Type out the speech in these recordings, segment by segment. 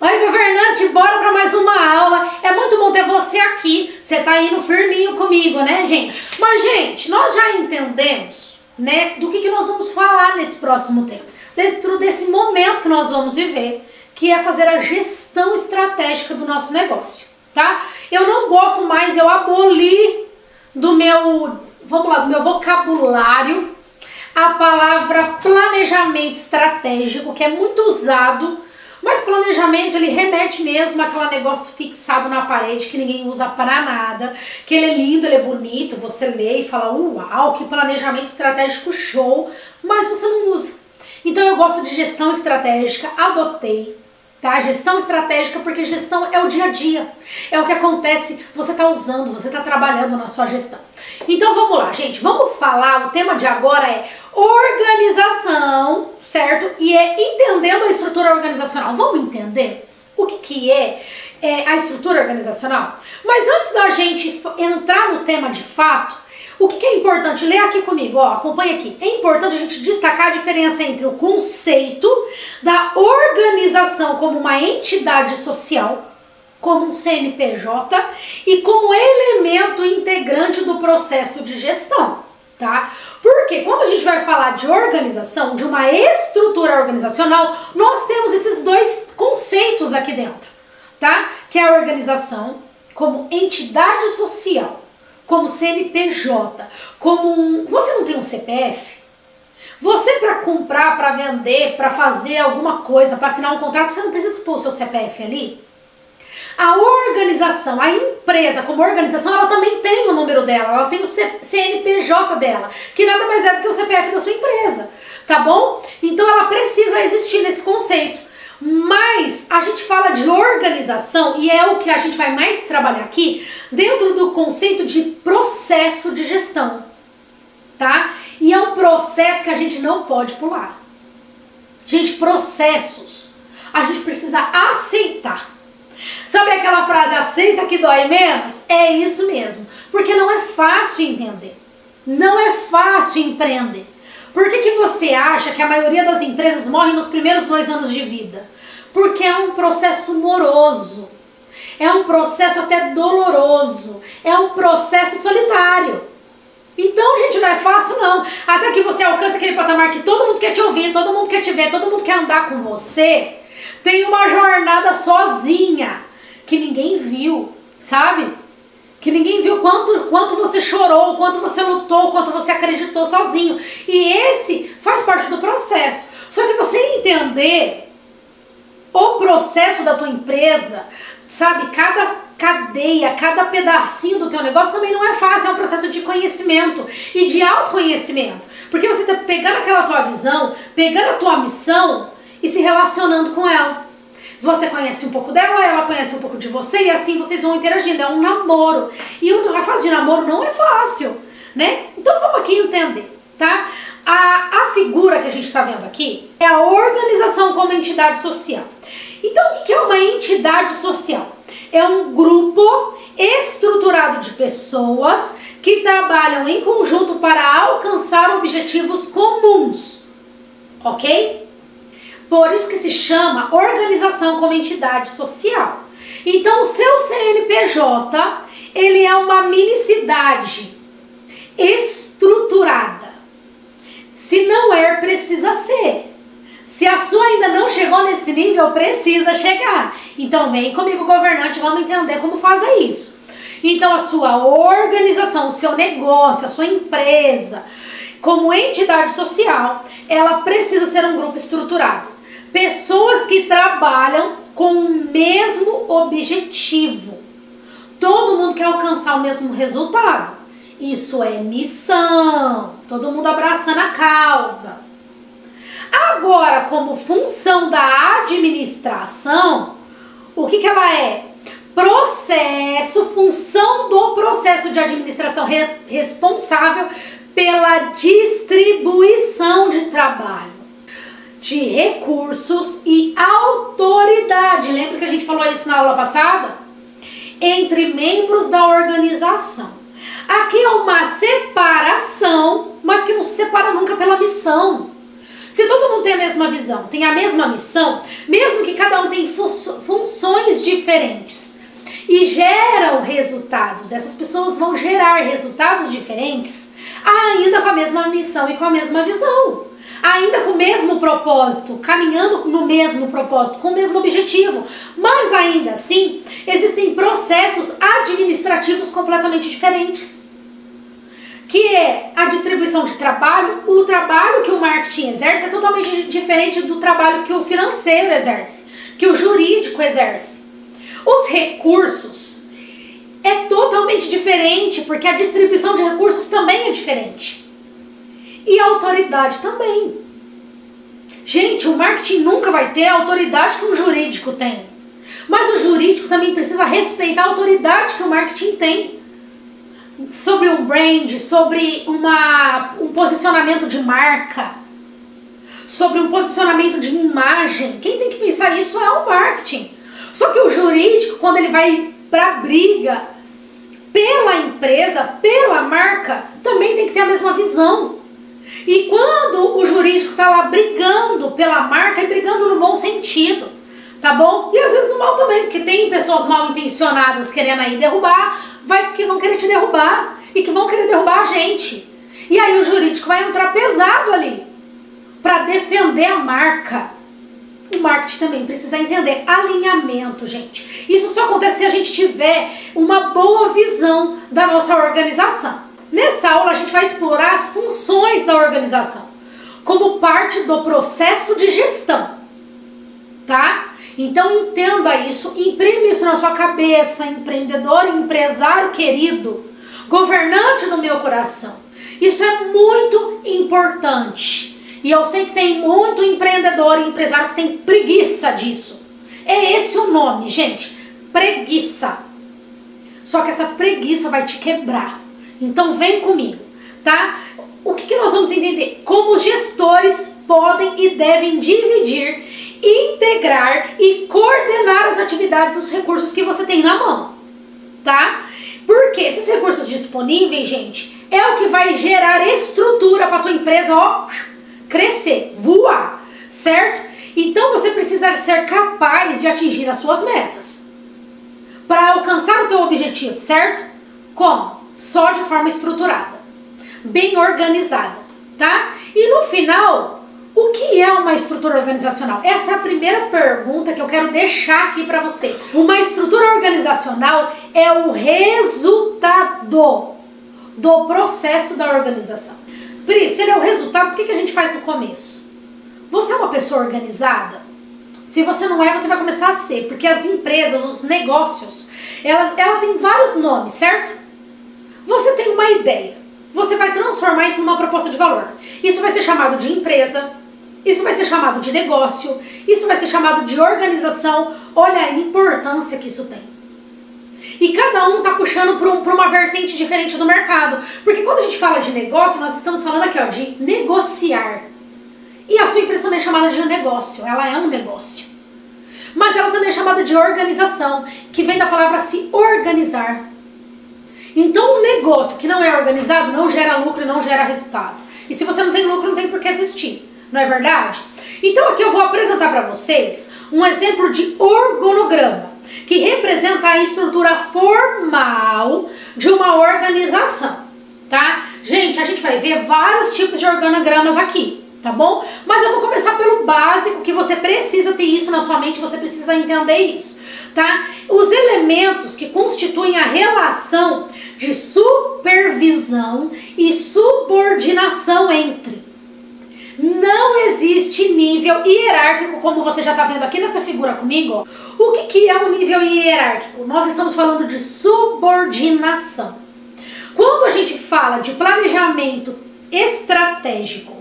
Oi, governante, bora para mais uma aula. É muito bom ter você aqui. Você tá indo firminho comigo, né, gente? Mas, gente, nós já entendemos, né, do que nós vamos falar nesse próximo tempo. Dentro desse momento que nós vamos viver, que é fazer a gestão estratégica do nosso negócio, tá? Eu não gosto mais, eu aboli do meu, do meu vocabulário a palavra planejamento estratégico, que é muito usado. Mas planejamento, ele remete mesmo àquele negócio fixado na parede que ninguém usa para nada, que ele é lindo, ele é bonito, você lê e fala, uau, que planejamento estratégico show, mas você não usa. Então eu gosto de gestão estratégica, adotei, tá? Gestão estratégica, porque gestão é o dia a dia, é o que acontece, você tá usando, você tá trabalhando na sua gestão. Então vamos lá, gente, vamos falar, o tema de agora é organização, certo? E é entendendo a estrutura organizacional. Vamos entender o que é a estrutura organizacional? Mas antes da gente entrar no tema de fato, o que é importante? Lê aqui comigo, ó, acompanha aqui. É importante a gente destacar a diferença entre o conceito da organização como uma entidade social, como um CNPJ, e como elemento integrante do processo de gestão, tá? Porque quando a gente vai falar de organização, de uma estrutura organizacional, nós temos esses dois conceitos aqui dentro, tá? Que é a organização como entidade social, como CNPJ, como você não tem um CPF? Você, para comprar, para vender, para fazer alguma coisa, para assinar um contrato, você não precisa pôr o seu CPF ali? A organização, a empresa como organização, ela também tem o número dela, ela tem o CNPJ dela, que nada mais é do que o CPF da sua empresa, tá bom? Então ela precisa existir nesse conceito. Mas a gente fala de organização, e é o que a gente vai mais trabalhar aqui, dentro do conceito de processo de gestão, tá? E é um processo que a gente não pode pular. Gente, processos, a gente precisa aceitar. Sabe aquela frase, aceita que dói menos? É isso mesmo, porque não é fácil entender, não é fácil empreender. Por que você acha que a maioria das empresas morre nos primeiros 2 anos de vida? Porque é um processo moroso, é um processo até doloroso, é um processo solitário. Então, gente, não é fácil não, até que você alcance aquele patamar que todo mundo quer te ouvir, todo mundo quer te ver, todo mundo quer andar com você. Tem uma jornada sozinha, que ninguém viu, sabe? Que ninguém viu quanto você chorou, quanto você lutou, quanto você acreditou sozinho. E esse faz parte do processo. Só que você entender o processo da tua empresa, sabe? Cada cadeia, cada pedacinho do teu negócio também não é fácil, é um processo de conhecimento e de autoconhecimento. Porque você está pegando aquela tua visão, pegando a tua missão e se relacionando com ela. Você conhece um pouco dela, ela conhece um pouco de você e assim vocês vão interagindo. É um namoro. E a fase de namoro não é fácil, né? Então vamos aqui entender, tá? A figura que a gente está vendo aqui é a organização como entidade social. Então o que é uma entidade social? É um grupo estruturado de pessoas que trabalham em conjunto para alcançar objetivos comuns, ok? Por isso que se chama organização como entidade social. Então o seu CNPJ, ele é uma minicidade estruturada. Se não é, precisa ser. Se a sua ainda não chegou nesse nível, precisa chegar. Então vem comigo, governante, vamos entender como fazer isso. Então a sua organização, o seu negócio, a sua empresa, como entidade social, ela precisa ser um grupo estruturado. Pessoas que trabalham com o mesmo objetivo. Todo mundo quer alcançar o mesmo resultado. Isso é missão. Todo mundo abraçando a causa. Agora, como função da administração, o que ela é? Processo, função do processo de administração responsável pela distribuição de trabalho, de recursos e autoridade. Lembra que a gente falou isso na aula passada? Entre membros da organização. Aqui é uma separação, mas que não se separa nunca pela missão. Se todo mundo tem a mesma visão, tem a mesma missão, mesmo que cada um tenha funções diferentes e geram resultados, essas pessoas vão gerar resultados diferentes, ainda com a mesma missão e com a mesma visão, ainda com o mesmo propósito, caminhando no mesmo propósito, com o mesmo objetivo, mas ainda assim existem processos administrativos completamente diferentes, que é a distribuição de trabalho. O trabalho que o marketing exerce é totalmente diferente do trabalho que o financeiro exerce, que o jurídico exerce. Os recursos é totalmente diferente, porque a distribuição de recursos também é diferente. E a autoridade também. Gente, o marketing nunca vai ter a autoridade que um jurídico tem. Mas o jurídico também precisa respeitar a autoridade que o marketing tem. Sobre um brand, sobre um posicionamento de marca, sobre um posicionamento de imagem. Quem tem que pensar isso é o marketing. Só que o jurídico, quando ele vai pra briga pela empresa, pela marca, também tem que ter a mesma visão. E quando o jurídico tá lá brigando pela marca, e brigando no bom sentido, tá bom? E às vezes no mal também, porque tem pessoas mal intencionadas querendo aí derrubar, que vão querer te derrubar e que vão querer derrubar a gente. E aí o jurídico vai entrar pesado ali para defender a marca. O marketing também precisa entender alinhamento, gente. Isso só acontece se a gente tiver uma boa visão da nossa organização. Nessa aula a gente vai explorar as funções da organização como parte do processo de gestão, tá? Então entenda isso, imprime isso na sua cabeça, empreendedor, empresário querido, governante do meu coração. Isso é muito importante. E eu sei que tem muito empreendedor e empresário que tem preguiça disso. É esse o nome, gente, preguiça. Só que essa preguiça vai te quebrar. Então vem comigo, tá? O que nós vamos entender? Como os gestores podem e devem dividir, integrar e coordenar as atividades e os recursos que você tem na mão, tá? Porque esses recursos disponíveis, gente, é o que vai gerar estrutura para tua empresa, ó, crescer, voar, certo? Então você precisa ser capaz de atingir as suas metas para alcançar o teu objetivo, certo? Como? Só de forma estruturada, bem organizada, tá? E no final, o que é uma estrutura organizacional? Essa é a primeira pergunta que eu quero deixar aqui para você. Uma estrutura organizacional é o resultado do processo da organização. Pri, se ele é o resultado, por que a gente faz no começo? Você é uma pessoa organizada? Se você não é, você vai começar a ser, porque as empresas, os negócios, ela tem vários nomes, certo? Você tem uma ideia, você vai transformar isso numa proposta de valor. Isso vai ser chamado de empresa, isso vai ser chamado de negócio, isso vai ser chamado de organização. Olha a importância que isso tem. E cada um tá puxando para uma vertente diferente do mercado. Porque quando a gente fala de negócio, nós estamos falando aqui, ó, de negociar. E a sua empresa também é chamada de negócio, ela é um negócio. Mas ela também é chamada de organização, que vem da palavra se organizar. Então um negócio que não é organizado não gera lucro e não gera resultado. E se você não tem lucro, não tem por que existir, não é verdade? Então aqui eu vou apresentar para vocês um exemplo de organograma, que representa a estrutura formal de uma organização, tá? Gente, a gente vai ver vários tipos de organogramas aqui, tá bom? Mas eu vou começar pelo básico, que você precisa ter isso na sua mente, você precisa entender isso, tá? Os elementos que constituem a relação de supervisão e subordinação entre. Não existe nível hierárquico, como você já está vendo aqui nessa figura comigo. Ó. O que é um nível hierárquico? Nós estamos falando de subordinação. Quando a gente fala de planejamento estratégico,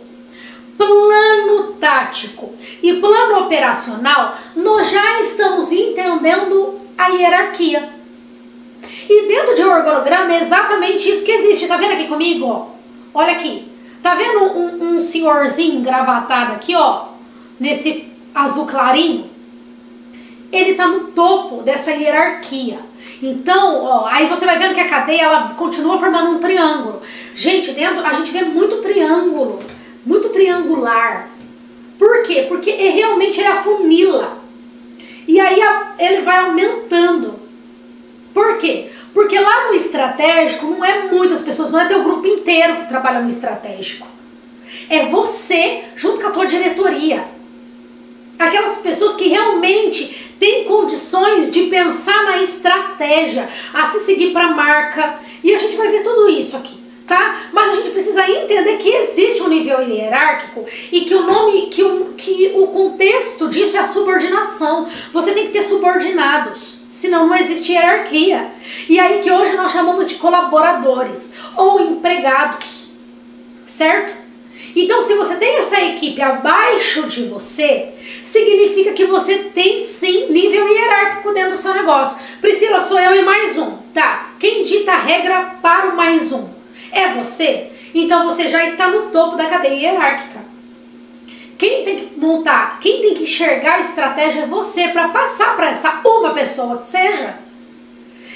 plano tático e plano operacional, nós já estamos entendendo a hierarquia. E dentro de um organograma é exatamente isso que existe. Tá vendo aqui comigo? Ó? Olha aqui. Tá vendo um senhorzinho engravatado aqui, ó? Nesse azul clarinho? Ele tá no topo dessa hierarquia. Então, ó, aí você vai vendo que a cadeia, ela continua formando um triângulo. Gente, dentro a gente vê muito triângulo, muito triangular. Por quê? Porque realmente ele afunila. E aí ele vai aumentando. Por quê? Porque lá no estratégico não é muitas pessoas, não é teu grupo inteiro que trabalha no estratégico. É você junto com a tua diretoria. Aquelas pessoas que realmente têm condições de pensar na estratégia, a se seguir para a marca. E a gente vai ver tudo isso aqui, tá? Mas a gente precisa entender que existe um nível hierárquico e que o contexto disso é a subordinação. Você tem que ter subordinados, senão não existe hierarquia. E aí que hoje nós chamamos de colaboradores ou empregados, certo? Então, se você tem essa equipe abaixo de você, significa que você tem sim nível hierárquico dentro do seu negócio. Priscila, sou eu e mais um. Tá, quem dita a regra para o mais um? É você? Então você já está no topo da cadeia hierárquica. Quem tem que montar, quem tem que enxergar a estratégia é você, para passar para essa uma pessoa que seja.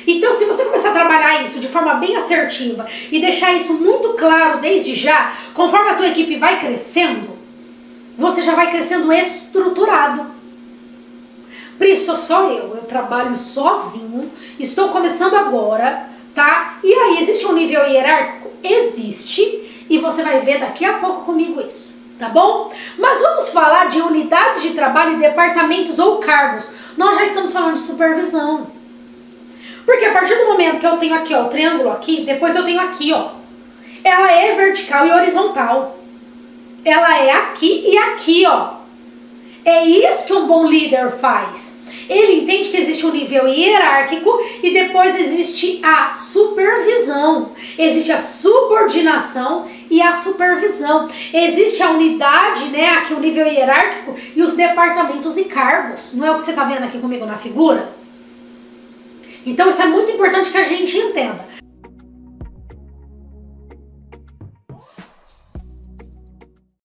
Então, se você começar a trabalhar isso de forma bem assertiva e deixar isso muito claro desde já, conforme a tua equipe vai crescendo, você já vai crescendo estruturado. Por isso, só eu trabalho sozinho, estou começando agora, tá? E aí, existe um nível hierárquico? Existe, e você vai ver daqui a pouco comigo isso, tá bom? Mas vamos falar de unidades de trabalho e departamentos ou cargos. Nós já estamos falando de supervisão. Porque a partir do momento que eu tenho aqui, ó, o triângulo aqui, depois eu tenho aqui, ó, ela é vertical e horizontal. Ela é aqui e aqui, ó. É isso que um bom líder faz. Ele entende que existe um nível hierárquico e depois existe a supervisão. Existe a subordinação e a supervisão. Existe a unidade, né, aqui o nível hierárquico e os departamentos e cargos. Não é o que você tá vendo aqui comigo na figura? Então isso é muito importante que a gente entenda.